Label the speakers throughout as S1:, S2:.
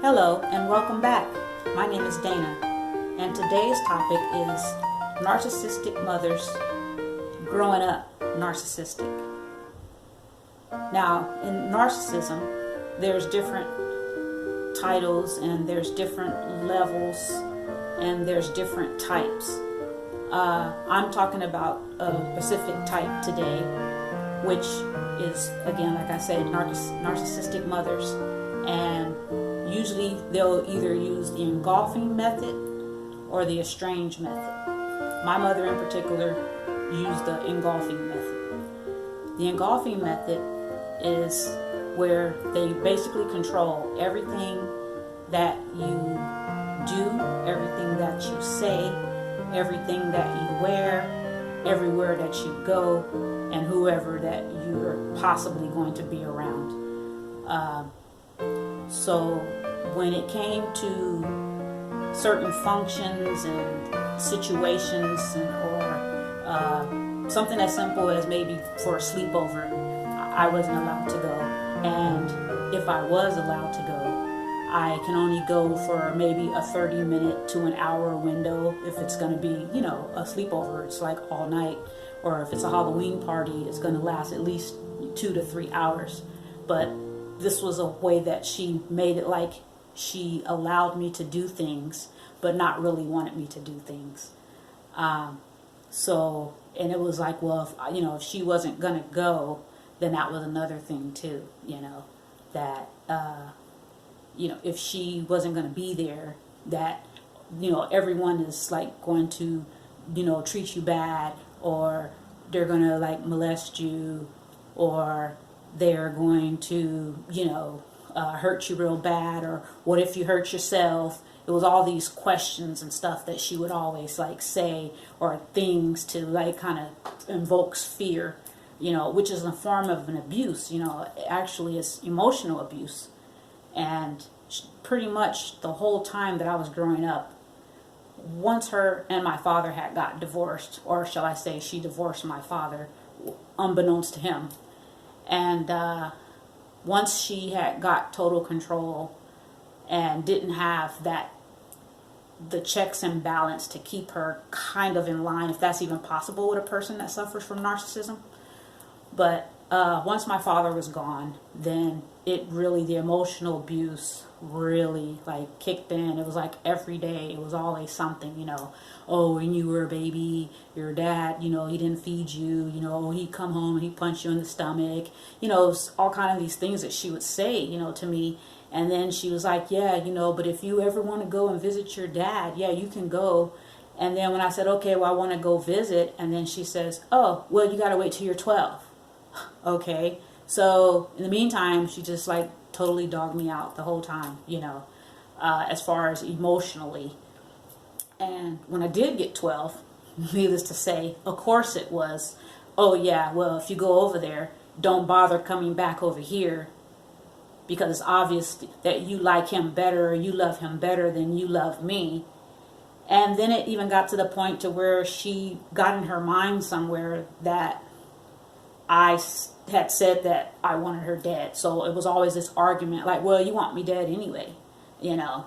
S1: Hello and welcome back. My name is Dana, and today's topic is narcissistic mothers growing up narcissistic. Now, in narcissism, there's different titles and there's different levels and there's different types. I'm talking about a specific type today, which is, again, like I said, narcissistic mothers. And usually they'll either use the engulfing method or the estranged method. My mother in particular used the engulfing method. The engulfing method is where they basically control everything that you do, everything that you say, everything that you wear, everywhere that you go, and whoever that you're possibly going to be around. So when it came to certain functions and situations or something as simple as maybe for a sleepover, I wasn't allowed to go. And if I was allowed to go, I can only go for maybe a 30-minute to an hour window. If it's going to be, a sleepover, it's like all night. Or if it's a Halloween party, it's going to last at least 2 to 3 hours. But this was a way that she made it like she allowed me to do things, but not really wanted me to do things. And it was like, well, if she wasn't going to go, then that was another thing too, that, if she wasn't going to be there, that, everyone is like going to, treat you bad, or they're going to like molest you, or they're going to, hurt you real bad, or what if you hurt yourself? It was all these questions and stuff that she would always like say, or things to like kind of invokes fear, which is a form of an abuse. Actually it's emotional abuse. And pretty much the whole time that I was growing up, once her and my father had got divorced, or shall I say she divorced my father, unbeknownst to him. And once she had got total control and didn't have the checks and balance to keep her kind of in line, if that's even possible with a person that suffers from narcissism. But once my father was gone, then the emotional abuse really like kicked in. It was like every day, it was always something, oh, when you were a baby, your dad, he didn't feed you, he'd come home and he'd punch you in the stomach, all kind of these things that she would say, to me. And then she was like, yeah, but if you ever want to go and visit your dad, yeah, you can go. And then when I said, okay, well, I want to go visit, and then she says, oh, well, you got to wait till you're 12. Okay. So in the meantime, she just like totally dogged me out the whole time, as far as emotionally. And when I did get 12, needless to say, of course it was, oh yeah, well, if you go over there, don't bother coming back over here, because it's obvious that you like him better, or you love him better than you love me. And then it even got to the point to where she got in her mind somewhere that I had said that I wanted her dead. So it was always this argument like, well, you want me dead anyway,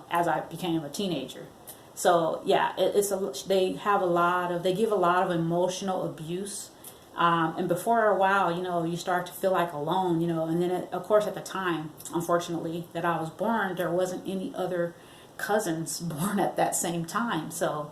S1: as I became a teenager. So yeah, they give a lot of emotional abuse. And before a while, you start to feel like alone, and then of course at the time, unfortunately, that I was born, there wasn't any other cousins born at that same time. So,